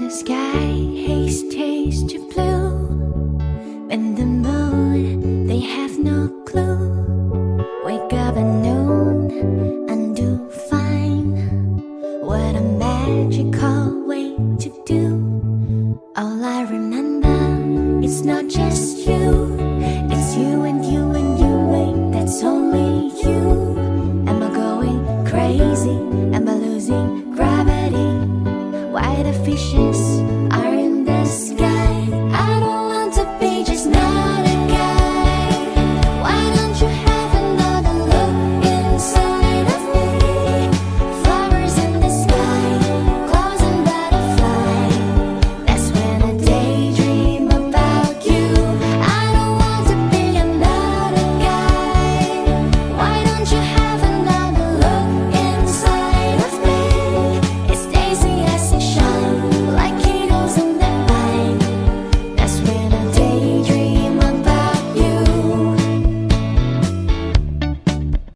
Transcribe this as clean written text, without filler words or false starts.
the sky stays too blue, when the moon, they have no clue. Wake up at noon and do fine. What a magical way to do. All I remember, it's not just you. It's you and you and you, wait, that's only you. Am I going crazy? Am I losing gravity? Why the fishes are